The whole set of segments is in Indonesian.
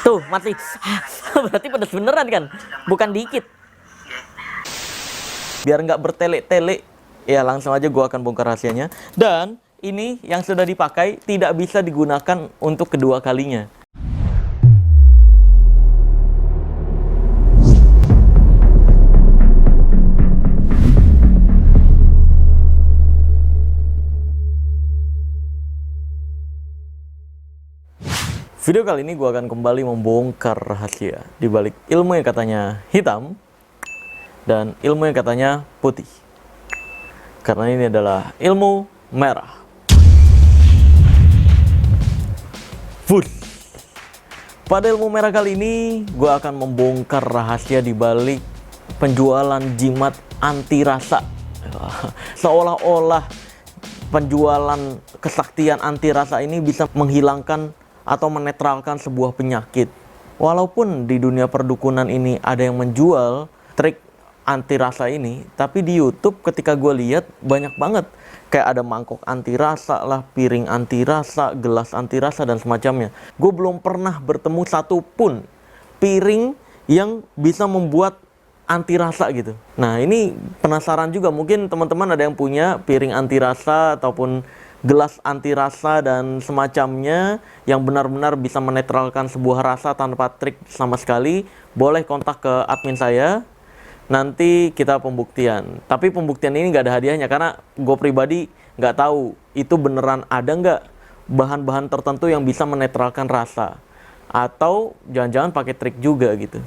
Tuh, mati. Berarti pedas beneran kan? Bukan dikit. Biar nggak bertele-tele, ya langsung aja gua akan bongkar rahasianya. Dan ini yang sudah dipakai tidak bisa digunakan untuk kedua kalinya. Video kali ini gue akan kembali membongkar rahasia di balik ilmu yang katanya hitam dan ilmu yang katanya putih. Karena ini adalah ilmu merah. Full. Pada ilmu merah kali ini, gue akan membongkar rahasia di balik penjualan jimat anti rasa. Seolah-olah penjualan kesaktian anti rasa ini bisa menghilangkan atau menetralkan sebuah penyakit. Walaupun di dunia perdukunan ini ada yang menjual trik anti rasa ini, tapi di YouTube ketika gue lihat banyak banget. Kayak ada mangkok anti rasa lah, piring anti rasa, gelas anti rasa dan semacamnya. Gue belum pernah bertemu satupun piring yang bisa membuat anti rasa gitu. Nah ini penasaran juga, mungkin teman-teman ada yang punya piring anti rasa ataupun gelas anti rasa dan semacamnya yang benar-benar bisa menetralkan sebuah rasa tanpa trik sama sekali. Boleh kontak ke admin saya, nanti kita pembuktian. Tapi pembuktian ini nggak ada hadiahnya karena gue pribadi nggak tahu itu beneran ada nggak bahan-bahan tertentu yang bisa menetralkan rasa, atau jangan-jangan pakai trik juga gitu.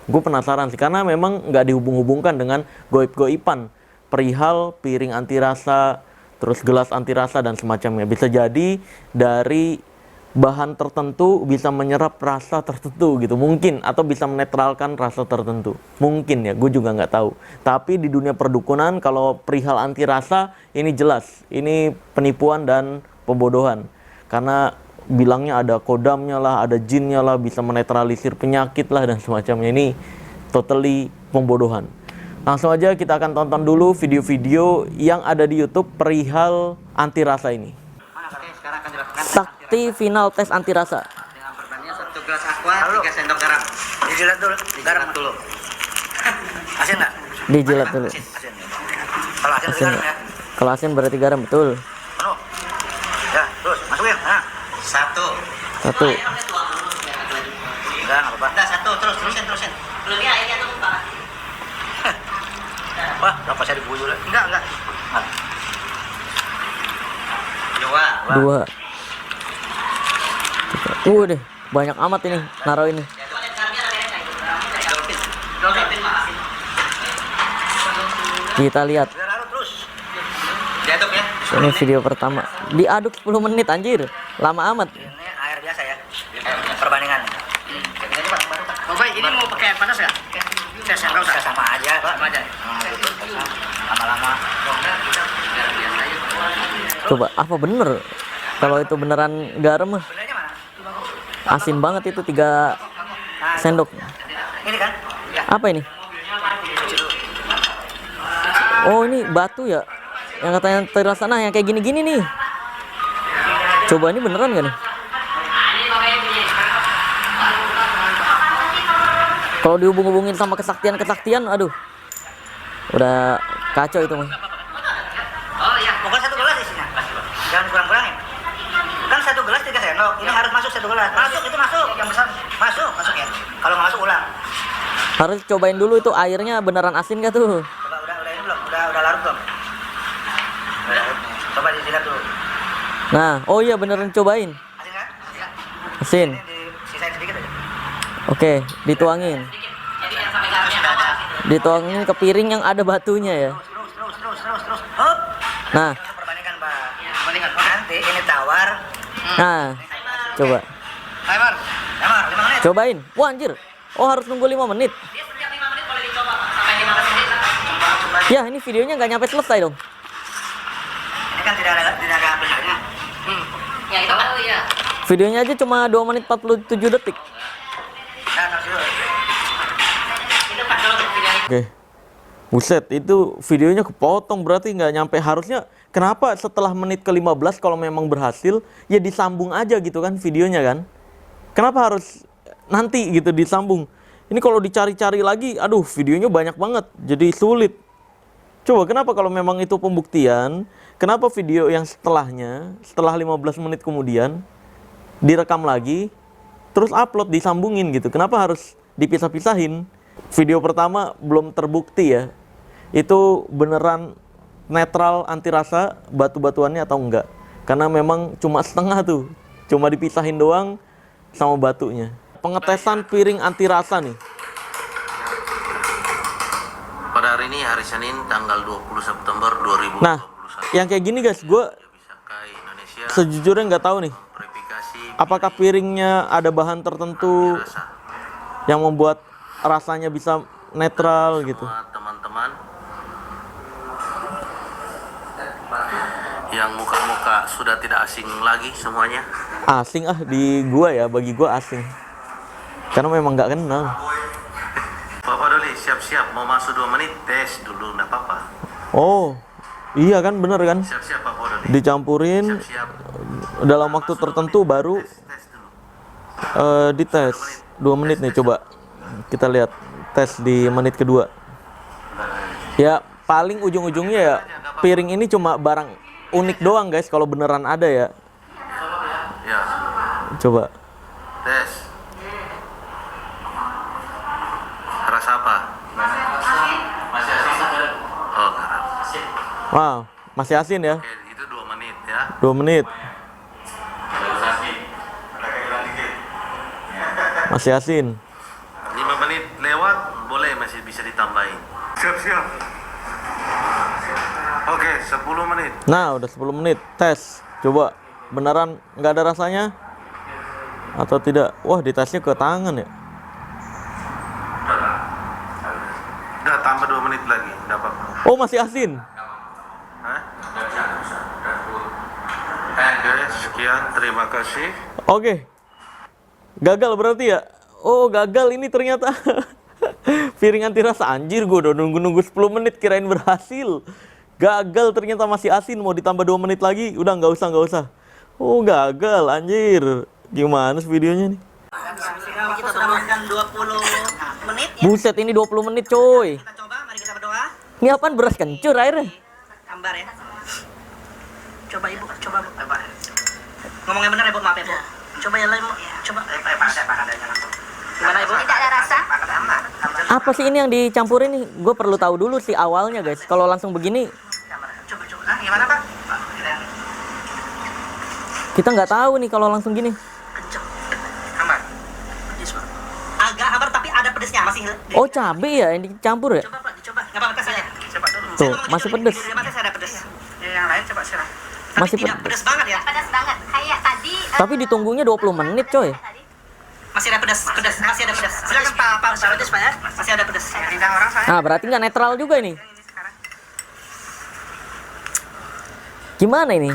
Gue penasaran sih karena memang nggak dihubung-hubungkan dengan goib-goipan perihal piring anti rasa, terus gelas anti rasa dan semacamnya. Bisa jadi dari bahan tertentu bisa menyerap rasa tertentu gitu mungkin, atau bisa menetralkan rasa tertentu mungkin ya, gue juga nggak tahu. Tapi di dunia perdukunan kalau perihal anti rasa ini jelas ini penipuan dan pembodohan, karena bilangnya ada kodamnya lah, ada jinnya lah, bisa menetralisir penyakit lah dan semacamnya. Ini totally pembodohan. Langsung aja kita akan tonton dulu video-video yang ada di YouTube perihal anti rasa ini. Oke, sekarang akan dilakukan Sakti final tes anti rasa. dengan perbannya 1 gelas aqua, 3 sendok garam. Dijilat dulu, garam dulu. Asin nggak? Dijilat dulu. Asin. Kalau asin Asin. garam ya. Kalau asin berarti garam, betul. Penuh. Ya, terus masukin. Nah, 1. Satu. Enggak apa-apa. Udah 1, terusin. Belum ya, airnya tuh Pak. Wah, berapa saya diguyur? Enggak. 2. Dua. Deh, banyak amat ini naruh ini. Kita lihat. Biar larut terus. Diaduk ya. Ini video pertama. Diaduk 10 menit anjir. Lama amat. Ini air biasa ya. Perbandingan. Oh, baik, ini mau pakai air panas nggak? Saya sama aja, Pak. Sama aja. Lama-lama. Coba apa bener? Kalau itu beneran garam mah Benernya mana? asin banget itu 3 sendok. Ini kan? Ya. Apa ini? Oh ini batu ya, yang katanya terasa nah yang kayak gini-gini nih. Coba ini beneran gak nih? Kalau dihubung-hubungin sama kesaktian, aduh, udah kacau itu mah. Oh iya, pokoknya 1 gelas isinya. Jangan kurang-kurangin. Kan 1 gelas 3 sendok. Ini harus masuk 1 gelas. Masuk itu masuk. Yang besar. Masuk ya. Kalau nggak masuk ulang. Harus cobain dulu itu airnya beneran asin gak tuh? Coba udah ini belum? Udah larut belum? Udah larut. Coba dilihat dulu. Nah, oh iya beneran cobain. Asin kan? Iya. Asin. Ini disisain sedikit aja. Oke, dituangin. Jadi yang sampai garamnya bawah. Dituangin ke piring yang ada batunya ya. Terus. Hop. Nah, Perbandingan, Pak. Perbandingan. Nanti ini tawar. nah, coba. Timer 5 menit. Cobain. Wah anjir. Oh harus nunggu 5 menit. Dia setiap 5 menit boleh dicoba, Pak. Sampai 15 menit. Ya ini videonya nggak nyampe selesai dong. Ini kan tidak ada benarnya. Ya itu kan. Oh iya. Videonya aja cuma 2 menit 47 detik. Nah, taruh dulu. Itu Pak dulu videonya. Oke. Buset, itu videonya kepotong berarti nggak nyampe. Harusnya kenapa setelah menit ke-15 kalau memang berhasil ya disambung aja gitu kan videonya kan? Kenapa harus nanti gitu disambung. Ini kalau dicari-cari lagi, aduh videonya banyak banget, jadi sulit. Coba kenapa kalau memang itu pembuktian, kenapa video yang setelahnya, setelah 15 menit kemudian, direkam lagi, terus upload, disambungin gitu. Kenapa harus dipisah-pisahin? Video pertama belum terbukti ya, itu beneran netral anti rasa batu-batuannya atau enggak. Karena memang cuma setengah tuh, cuma dipisahin doang sama batunya. Pengetesan piring anti rasa nih. Pada hari ini hari Senin tanggal 20 September 2021. Nah, yang kayak gini guys, gue Indonesia sejujurnya nggak tahu nih, verifikasi apakah piringnya ada bahan tertentu rasa. yang membuat rasanya bisa netral gitu. Semua teman-teman yang muka-muka sudah tidak asing lagi semuanya. Asing di gua ya, bagi gua asing. Karena memang nggak kenal. Bapak Doli siap-siap mau masuk 2 menit tes dulu enggak apa-apa. Oh, iya kan, bener kan? Siap-siap Bapak Doli. Dicampurin Siap. dalam waktu tertentu baru Tes dulu. dites. 2 menit nih, coba kita lihat tes di menit kedua. Ya paling ujung-ujungnya ya piring ini cuma barang unik doang guys, kalau beneran ada ya. Ya. Coba. Tes. Rasa apa? Masih asin. Oh, garam. Wow, masih asin ya. Oke, itu 2 menit ya. 2 menit. Masih asin. 5 menit lewat boleh masih bisa ditambahin. Siap-siap. Oke, 10 menit. Nah, udah 10 menit tes. Coba beneran nggak ada rasanya atau tidak? Wah, ditesnya ke tangan ya. Udah tambah 2 menit lagi, enggak apa-apa. Oh, masih asin. Hah? Oke, sekian, terima kasih. Oke. Gagal berarti ya? Oh, gagal ini ternyata. Piring anti rasa, anjir, gue udah nunggu 10 menit kirain berhasil. Gagal ternyata masih asin, mau ditambah 2 menit lagi. Udah nggak usah. Oh, gagal anjir. Gimana sih videonya nih? Kita tambahkan 20 menit ya. Buset, ini 20 menit coy. Kita coba, mari kita berdoa. Ini apaan, beras kencur airnya? Gambar ya. Coba Ibu, coba Bu. Ngomongnya benar ya Bu, maaf ya Bu. Coba ya lah Ibu. Coba. Gimana Ibu? Tidak ada rasa. Apa sih ini yang dicampurin nih? Gue perlu tahu dulu sih awalnya guys. Kalau langsung begini Coba. Nah, gimana Pak? kita nggak tahu nih kalau langsung gini. Kenceng. Hambar. Pedes Pak. Agak hambar tapi ada pedesnya masih. Oh, cabai ya yang dicampur ya? Coba Pak, dicoba. Enggak apa-apa tes aja. Coba dulu. Tuh, masih pedes. Masih ada pedes. Yang lain coba silakan. Masih tidak pedes banget ya. Pedas banget. Kayak tadi. Tapi ditunggunya 20 menit coy. Masih ada pedas, masih ada pedas. Silakan Pak pedes Pak ya. Masih ada pedas. Lidah orang saya. Nah, berarti nggak netral juga ini. Gimana ini?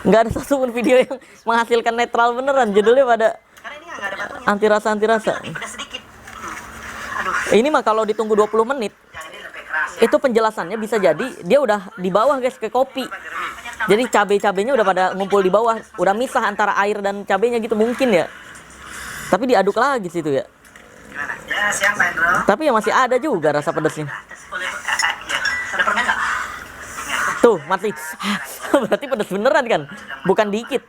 Nggak ada satupun video yang menghasilkan netral beneran. Judulnya pada Karena ini nggak ada batunya. anti rasa. Lebih pedas sedikit. Aduh, Ini mah kalau ditunggu 20 menit, yang ini lebih keras. itu penjelasannya bisa jadi dia udah di bawah guys ke kopi. Jadi cabai-cabainya udah pada ngumpul di bawah, udah misah antara air dan cabainya gitu mungkin ya. Tapi diaduk lagi situ ya. Gimana? Ya, siang Pak Hendro. Tapi ya masih ada juga rasa pedesnya. Boleh Bu. Ya. Ada permen nggak? Tuh, mati. Berarti pedes beneran kan? Bukan dikit.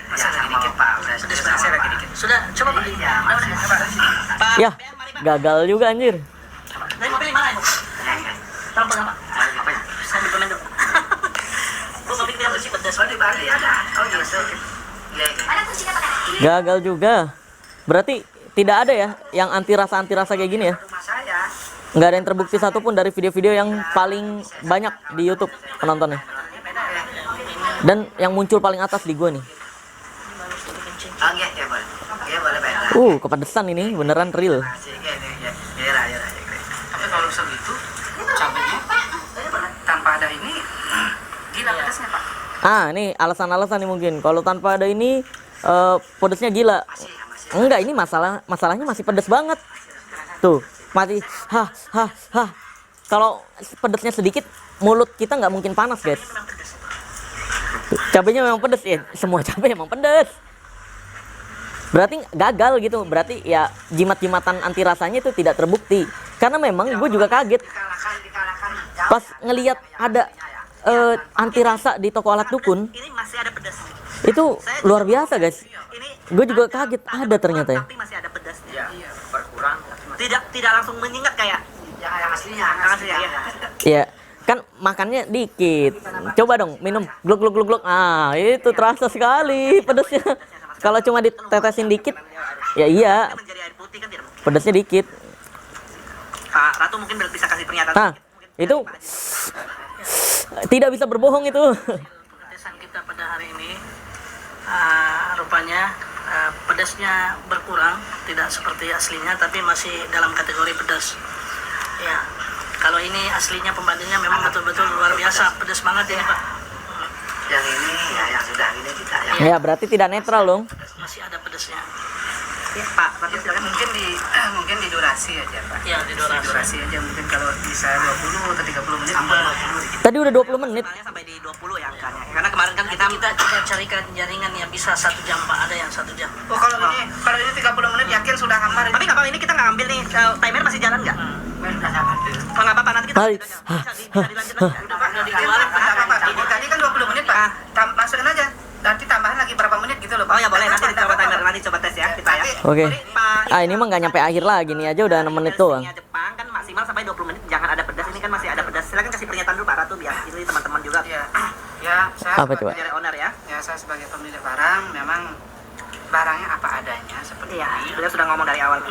Masih lagi dikit Pak. Masih lagi dikit. Sudah, coba Pak. Ya, Pak. Ya, gagal juga anjir. Dari mobil mana Ibu? Tolong pegang Pak. Saya ambil permen dulu. Bu, mobil bilang bersih pedas. Oh, di Bali ada. Oh, iya. Iya. Mana kuncinya Pak? Gagal juga. Berarti tidak ada ya yang anti rasa kayak gini ya? Rumah saya. Nggak ada yang terbukti satupun dari video-video yang paling banyak di YouTube penontonnya. Dan yang muncul paling atas di gua nih. Oh, iya, ya boleh. Iya, boleh Pak. Kepedesan ini beneran real. Iya. Tapi kalau segitu, cabenya tanpa ada ini, gila pedasnya Pak. Ini alasan-alasan nih mungkin. Kalau tanpa ada ini pedesnya gila. Enggak, ini masalahnya masih pedes banget. Tuh, mati. Kalau pedesnya sedikit, mulut kita nggak mungkin panas, guys. Tuh, cabenya memang pedes ya. Semua cabai emang pedes. berarti gagal gitu. Berarti ya jimat-jimatan anti rasanya itu tidak terbukti. Karena memang gue juga kaget Dikalahkan. pas ngelihat ada anti rasa di toko alat dukun. Ini masih ada pedas. Itu luar biasa guys. Ini Gue juga kaget ada ternyata ya. tapi masih ada pedasnya. Iya, berkurang. Tidak langsung menyengat kayak yang aslinya. Iya, kan makannya dikit. Coba dong minum gluk gluk gluk gluk. Ah, itu terasa sekali pedasnya. Kalau cuma ditetesin dikit, ya iya, Menjadi air putih kan tidak mungkin. pedasnya dikit. Pak Ratu mungkin bisa kasih pernyataan. Nah, itu tidak bisa berbohong itu. Ketesan kita pada hari ini rupanya pedasnya berkurang, tidak seperti aslinya, tapi masih dalam kategori pedas. Ya, kalau ini aslinya pembandingnya memang betul-betul luar biasa, pedas banget ini Pak. Yang ini ya yang sudah ini kita ya. Ya, berarti tidak netral dong. Masih ada pedasnya. Ya, Pak, tapi silakan mungkin di durasi aja, Pak. Ya, di durasi. Aja mungkin kalau bisa 20 atau 30 menit sampai 20 Tadi udah 20 menit. sampai di 20 ya angkanya. Karena kemarin kan kita Kita carikan jaringan yang bisa 1 jam Pak, ada yang 1 jam. Oh, kalau ini 30 menit yakin sudah hambar. Tapi nggak apa-apa, ini kita nggak ambil nih. Timer masih jalan nggak? Sudah sama. Oh, nggak apa-apa, nanti kita Hai. bisa dilanjut lagi. Udah dikeluarin, nggak apa-apa. Tadi kan 20 menit, Pak. Masukin aja. Nanti tambahin lagi berapa menit gitu loh, Pak. Oh ya boleh, nanti dicoba timer, nanti coba tes ya kita ya. Oke. Ah, ini mah nggak nyampe akhir lagi nih aja udah 6 menit doang. Jepang kan maksimal sampai 20 menit, jangan ada pedas. Ini kan masih ada pedas. Silakan kasih pernyataan dulu Pak Ratu biar ini teman-teman juga. Ya, saya Apa coba? Jadi owner ya. saya sebagai pemilik barang memang barangnya apa adanya seperti Iya, ini. beliau sudah ngomong dari awal.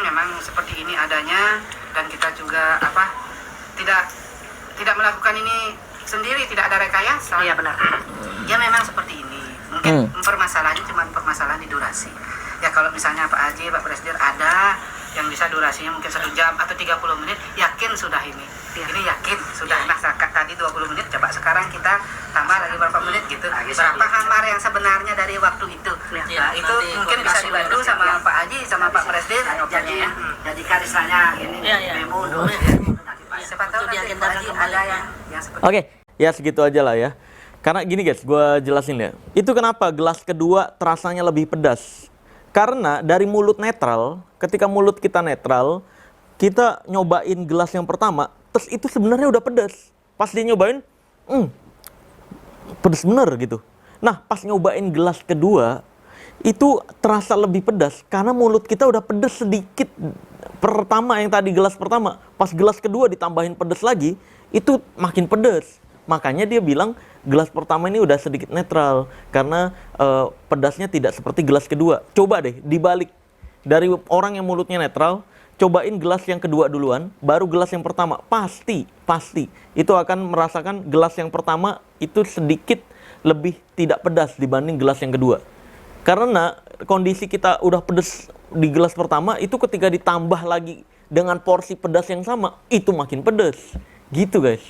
Memang seperti ini adanya dan kita juga tidak melakukan ini sendiri, tidak ada rekayasa. Iya benar. Ya memang seperti ini. Mungkin permasalahannya cuma permasalahan di durasi. Ya kalau misalnya Pak Haji, Pak Presiden ada yang bisa durasinya mungkin 1 jam atau 30 menit, yakin sudah ini. Ini yakin sudah. Nah, tadi 20 menit, coba sekarang kita tambah lagi berapa menit gitu. Berapa hambar yang sebenarnya dari waktu itu. Nah, itu nanti mungkin bisa koordinasi dibantu dengan sama Pak Haji, sama Pak Presiden. Jadikan istilahnya ini Iya, iya. memo dulu. Siapa tahu Itu nanti diagendakan Pak Haji kembali. ada yang seperti Oke, ya segitu aja lah ya. Karena gini guys, gue jelasin ya. Itu kenapa gelas kedua terasanya lebih pedas. Karena dari mulut netral, ketika mulut kita netral, kita nyobain gelas yang pertama, terus itu sebenarnya udah pedas. Pas dia nyobain, pedas bener gitu. Nah, pas nyobain gelas kedua, itu terasa lebih pedas. Karena mulut kita udah pedas sedikit. Pertama yang tadi gelas pertama, pas gelas kedua ditambahin pedas lagi, itu makin pedas. Makanya dia bilang gelas pertama ini udah sedikit netral karena pedasnya tidak seperti gelas kedua. Coba deh dibalik, dari orang yang mulutnya netral, cobain gelas yang kedua duluan, baru gelas yang pertama. Pasti itu akan merasakan gelas yang pertama itu sedikit lebih tidak pedas dibanding gelas yang kedua. Karena kondisi kita udah pedas di gelas pertama, itu ketika ditambah lagi dengan porsi pedas yang sama, itu makin pedas. Gitu guys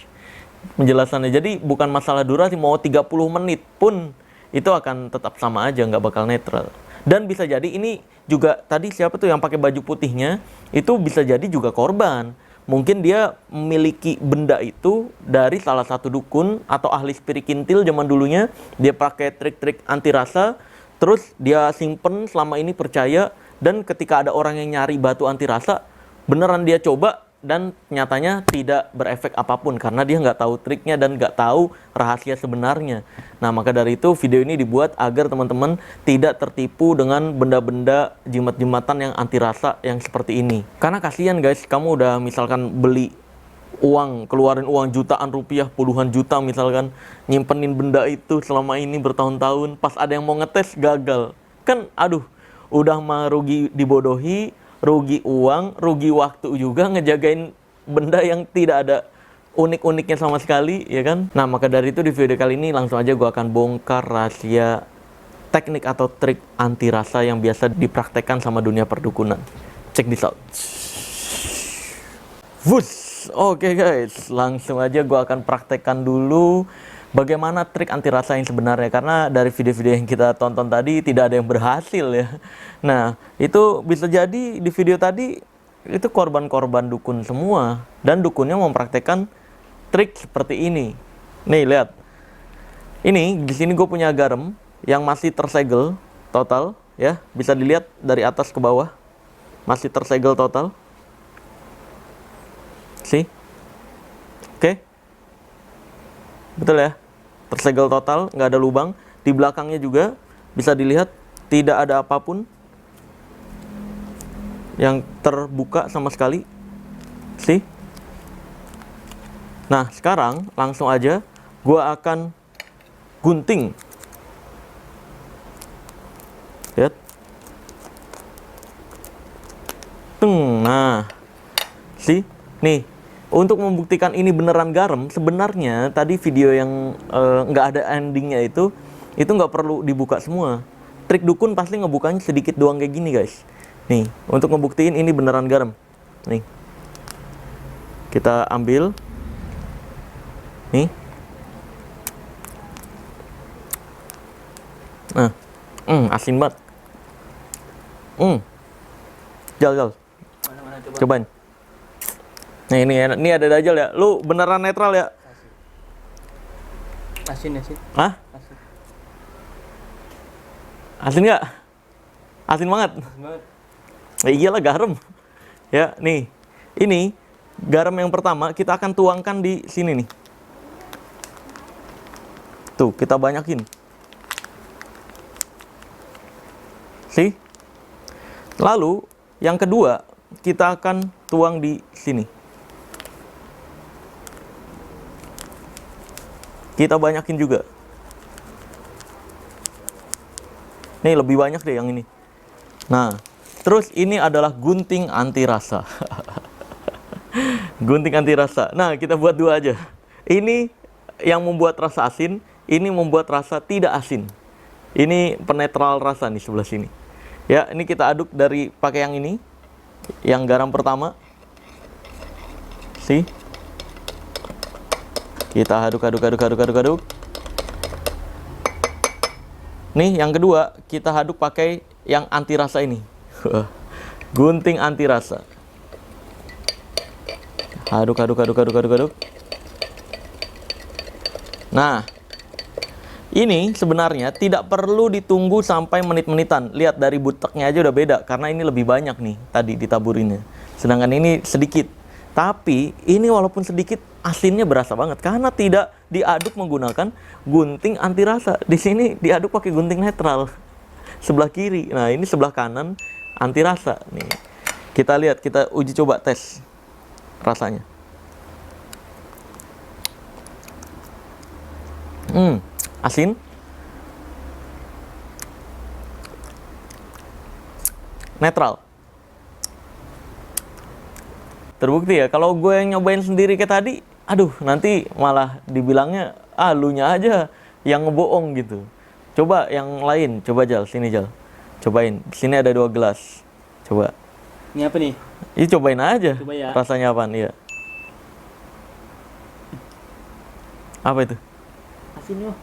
penjelasannya. Jadi bukan masalah durasi, mau 30 menit pun itu akan tetap sama aja, nggak bakal netral. Dan bisa jadi ini juga tadi siapa tuh yang pakai baju putihnya, itu bisa jadi juga korban. Mungkin dia memiliki benda itu dari salah satu dukun atau ahli spirit kintil zaman dulunya. Dia pakai trik-trik anti rasa, terus dia simpen selama ini percaya, dan ketika ada orang yang nyari batu anti rasa, beneran dia coba, dan nyatanya tidak berefek apapun karena dia nggak tahu triknya dan nggak tahu rahasia sebenarnya. Nah, maka dari itu video ini dibuat agar teman-teman tidak tertipu dengan benda-benda jimat-jimatan yang anti rasa yang seperti ini. Karena kasihan guys, kamu udah misalkan beli uang, keluarin uang jutaan rupiah, puluhan juta misalkan, nyimpenin benda itu selama ini bertahun-tahun, pas ada yang mau ngetes gagal. Kan aduh, udah mah rugi dibodohi, rugi uang, rugi waktu juga ngejagain benda yang tidak ada unik-uniknya sama sekali, ya kan? Nah, maka dari itu di video kali ini langsung aja gue akan bongkar rahasia teknik atau trik anti rasa yang biasa dipraktekkan sama dunia perdukunan. Check this out. Wush! Oke guys, langsung aja gue akan praktekkan dulu bagaimana trik anti rasa yang sebenarnya, karena dari video-video yang kita tonton tadi tidak ada yang berhasil ya. Nah, itu bisa jadi di video tadi itu korban-korban dukun semua, dan dukunnya mempraktekkan trik seperti ini. Nih lihat, ini di sini gue punya garam yang masih tersegel total, ya, bisa dilihat dari atas ke bawah masih tersegel total. See? Oke. Betul ya? Tersegel total, nggak ada lubang. Di belakangnya juga bisa dilihat tidak ada apapun yang terbuka sama sekali. See? Nah, sekarang langsung aja gua akan gunting. Lihat. Nah, see? Nih, untuk membuktikan ini beneran garam, sebenarnya tadi video yang nggak ada endingnya itu nggak perlu dibuka semua. Trik dukun pasti ngebukanya sedikit doang kayak gini, guys. Nih, untuk ngebuktiin ini beneran garam. Nih, kita ambil. Nih. Nah, asin banget. Jal. Cobain. Nah, ini ada Dajjal ya. Lu beneran netral ya? Asin. Hah? Asin nggak? Asin banget. Ya iyalah, garam. Ya, nih. Ini garam yang pertama kita akan tuangkan di sini nih. Tuh, kita banyakin. See? Lalu yang kedua kita akan tuang di sini. Kita banyakin juga. Nih, lebih banyak deh yang ini. Nah, terus ini adalah gunting anti rasa. Gunting anti rasa. Nah, kita buat dua aja. Ini yang membuat rasa asin, ini membuat rasa tidak asin. Ini penetral rasa nih sebelah sini. Ya, ini kita aduk dari pakai yang ini. Yang garam pertama. See? Kita aduk. Nih, yang kedua kita aduk pakai yang anti rasa ini. Gunting anti rasa. Aduk. Nah, ini sebenarnya tidak perlu ditunggu sampai menit-menitan. Lihat dari buteknya aja udah beda, karena ini lebih banyak nih tadi ditaburinnya. Sedangkan ini sedikit. Tapi ini walaupun sedikit, asinnya berasa banget karena tidak diaduk menggunakan gunting anti rasa. Di sini diaduk pakai gunting netral. Sebelah kiri. Nah, ini sebelah kanan anti rasa nih. Kita lihat, kita uji coba tes rasanya. Asin. Netral. Terbukti ya, kalau gue yang nyobain sendiri kayak tadi, aduh, nanti malah dibilangnya, lunya aja yang ngebohong gitu. Coba yang lain, coba Jal, sini Jal. Cobain, sini ada 2 gelas. Coba. Ini apa nih? Ini cobain aja. Coba ya. Rasanya apaan, iya. Apa itu? Asin loh.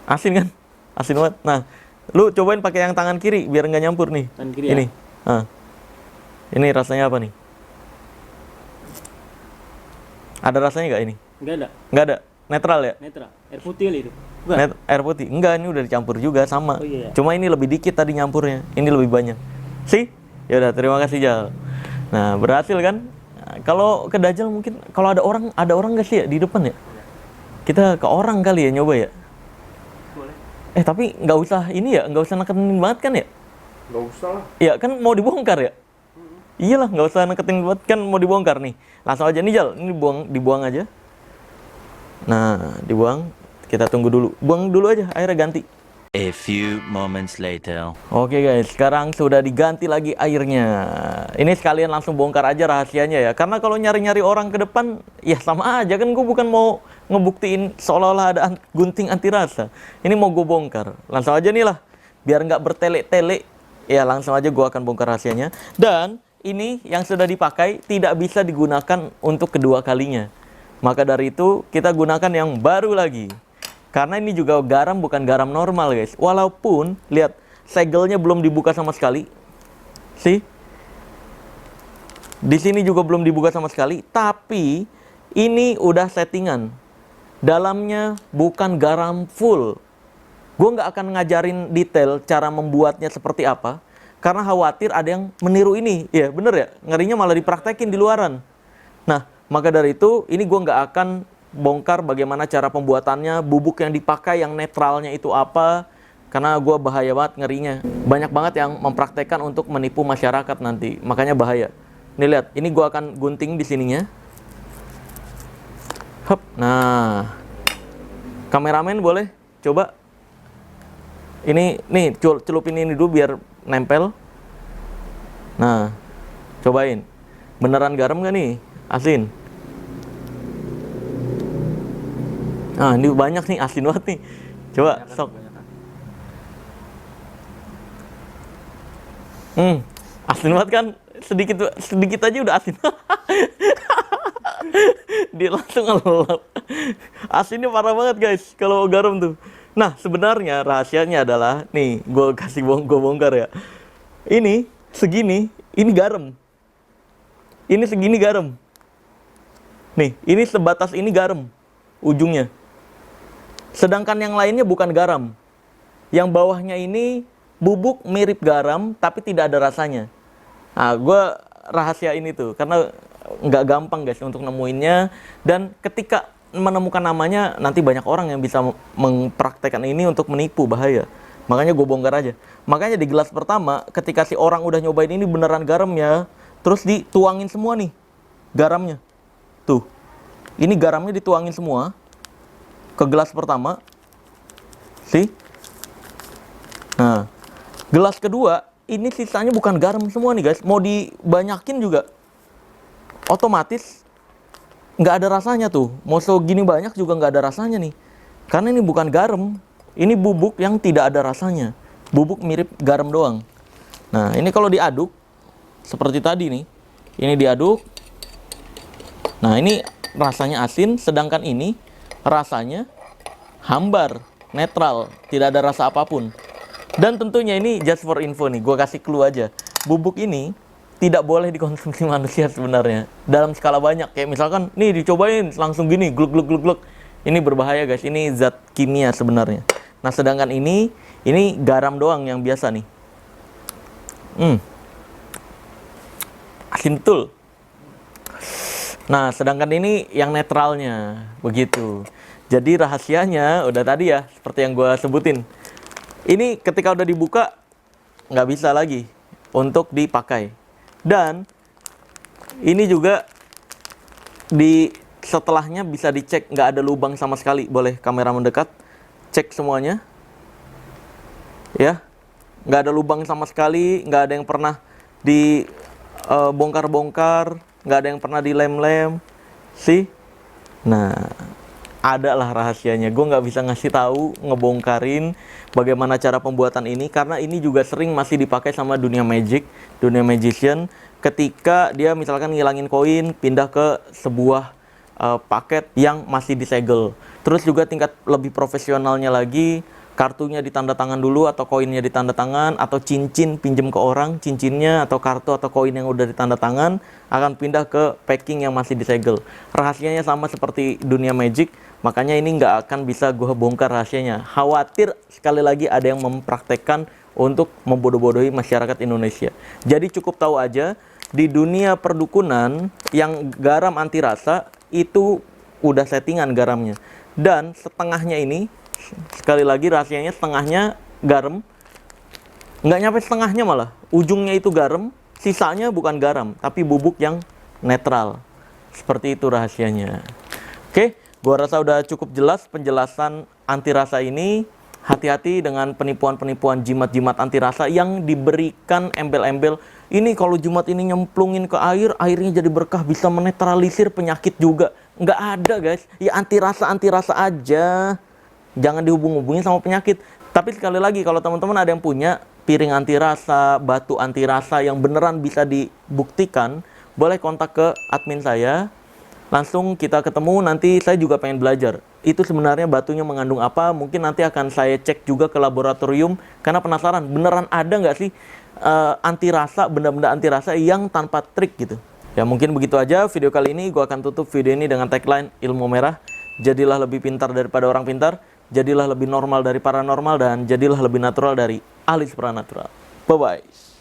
Asin kan? Asin banget. Nah, lu cobain pakai yang tangan kiri biar nggak nyampur nih. Tangan kiri ini. ya? Ini rasanya apa nih? Ada rasanya nggak ini? Enggak ada. Nggak ada. Netral ya? Netral. Air putih itu. Bukan? Air putih. Enggak, ini udah dicampur juga sama. Oh, iya. Cuma ini lebih dikit tadi nyampurnya. Ini lebih banyak. Sih? Ya udah, terima kasih Jal. Nah, berhasil kan? Nah, kalau ke Dajjal mungkin kalau ada orang nggak sih ya di depan ya? Kita ke orang kali ya nyoba ya? Boleh. Tapi nggak usah ini ya, nggak usah nekenin banget kan ya? Nggak usah lah. Iya kan mau dibongkar ya? Iyalah, nggak usah neketin banget kan mau dibongkar nih. Langsung aja nih Jal, ini dibuang aja. Nah, dibuang. Kita tunggu dulu. Buang dulu aja, airnya ganti. A few moments later. Oke guys, sekarang sudah diganti lagi airnya. Ini sekalian langsung bongkar aja rahasianya ya. Karena kalau nyari-nyari orang ke depan, ya sama aja kan, gue bukan mau ngebuktiin seolah-olah ada gunting anti rasa. Ini mau gue bongkar. Langsung aja nih lah, biar nggak bertele-tele. Ya langsung aja gue akan bongkar rahasianya. Dan ini yang sudah dipakai tidak bisa digunakan untuk kedua kalinya. Maka dari itu kita gunakan yang baru lagi. Karena ini juga garam, bukan garam normal guys. Walaupun lihat segelnya belum dibuka sama sekali. See? Di sini juga belum dibuka sama sekali, tapi ini udah settingan. Dalamnya bukan garam full. Gue nggak akan ngajarin detail cara membuatnya seperti apa, karena khawatir ada yang meniru ini. Ya bener ya, ngerinya malah dipraktekin di luaran. Nah, maka dari itu ini gue nggak akan bongkar bagaimana cara pembuatannya, bubuk yang dipakai yang netralnya itu apa, karena gue bahaya banget ngerinya. Banyak banget yang mempraktekkan untuk menipu masyarakat nanti, makanya bahaya. Nih lihat, ini gue akan gunting di sininya. Hup, nah, kameramen boleh coba. Ini nih celupin ini dulu biar nempel. Nah, cobain. Beneran garam nggak nih? Asin. Nah, ini banyak nih, asin banget nih. Coba sok. Asin banget kan? Sedikit aja udah asin. Dia langsung ngelap. Asinnya parah banget guys kalau garam tuh. Nah, sebenarnya rahasianya adalah nih, gue bongkar ya. Ini segini, ini garam. Ini segini garam. Nih, ini sebatas ini garam ujungnya. Sedangkan yang lainnya bukan garam. Yang bawahnya ini bubuk mirip garam tapi tidak ada rasanya. Nah, gue rahasia ini tuh karena nggak gampang guys untuk nemuinnya, dan ketika menemukan namanya nanti banyak orang yang bisa mempraktekkan ini untuk menipu, bahaya. Makanya gue bongkar aja. Makanya di gelas pertama ketika si orang udah nyobain ini beneran garam ya, terus dituangin semua nih garamnya. Tuh, ini garamnya dituangin semua ke gelas pertama. See? Nah, gelas kedua ini sisanya bukan garam semua nih guys. Mau dibanyakin juga otomatis nggak ada rasanya tuh. Mau segini banyak juga nggak ada rasanya nih. Karena ini bukan garam. Ini bubuk yang tidak ada rasanya. Bubuk mirip garam doang. Nah, ini kalau diaduk seperti tadi nih. Ini diaduk. Nah, ini rasanya asin, sedangkan ini rasanya hambar, netral, tidak ada rasa apapun. Dan tentunya ini just for info nih, gue kasih clue aja. Bubuk ini tidak boleh dikonsumsi manusia sebenarnya dalam skala banyak. Kayak misalkan nih dicobain langsung gini gluk gluk gluk gluk. Ini berbahaya guys, ini zat kimia sebenarnya. Nah, sedangkan ini garam doang yang biasa nih. Asin betul. Nah, sedangkan ini yang netralnya begitu. Jadi rahasianya udah tadi ya, seperti yang gue sebutin. Ini ketika udah dibuka nggak bisa lagi untuk dipakai. Dan ini juga di setelahnya bisa dicek, nggak ada lubang sama sekali. Boleh kamera mendekat, cek semuanya ya, nggak ada lubang sama sekali, nggak ada yang pernah dibongkar-bongkar, nggak ada yang pernah dilem-lem sih. Nah, ada lah rahasianya. Gue nggak bisa ngasih tahu, ngebongkarin bagaimana cara pembuatan ini, karena ini juga sering masih dipakai sama dunia magic, dunia magician, ketika dia misalkan ngilangin koin, pindah ke sebuah paket yang masih disegel. Terus juga tingkat lebih profesionalnya lagi, kartunya ditanda tangan dulu atau koinnya ditanda tangan, atau cincin pinjem ke orang, cincinnya atau kartu atau koin yang udah ditanda tangan akan pindah ke packing yang masih disegel. Rahasianya sama seperti dunia magic, makanya ini nggak akan bisa gue bongkar rahasianya. Khawatir sekali lagi ada yang mempraktekkan untuk membodoh-bodohi masyarakat Indonesia. Jadi cukup tahu aja, di dunia perdukunan yang garam anti rasa itu udah settingan garamnya. Dan setengahnya ini, sekali lagi rahasianya, setengahnya garam. Nggak nyampe setengahnya malah, ujungnya itu garam, sisanya bukan garam, tapi bubuk yang netral. Seperti itu rahasianya. Oke, gua rasa udah cukup jelas penjelasan anti rasa ini. Hati-hati dengan penipuan-penipuan jimat-jimat anti rasa yang diberikan embel-embel. Ini kalau jimat ini nyemplungin ke air, airnya jadi berkah, bisa menetralisir penyakit juga. Nggak ada guys, ya anti rasa aja. Jangan dihubung-hubungin sama penyakit. Tapi sekali lagi, kalau teman-teman ada yang punya piring anti rasa, batu anti rasa yang beneran bisa dibuktikan, boleh kontak ke admin saya. Langsung kita ketemu, nanti saya juga pengen belajar. Itu sebenarnya batunya mengandung apa, mungkin nanti akan saya cek juga ke laboratorium, karena penasaran, beneran ada nggak sih anti rasa, benda-benda anti rasa yang tanpa trik gitu. Ya mungkin begitu aja video kali ini. Gue akan tutup video ini dengan tagline ilmu merah. Jadilah lebih pintar daripada orang pintar. jadilah lebih normal dari paranormal, dan jadilah lebih natural dari ahli supranatural. Bye-bye.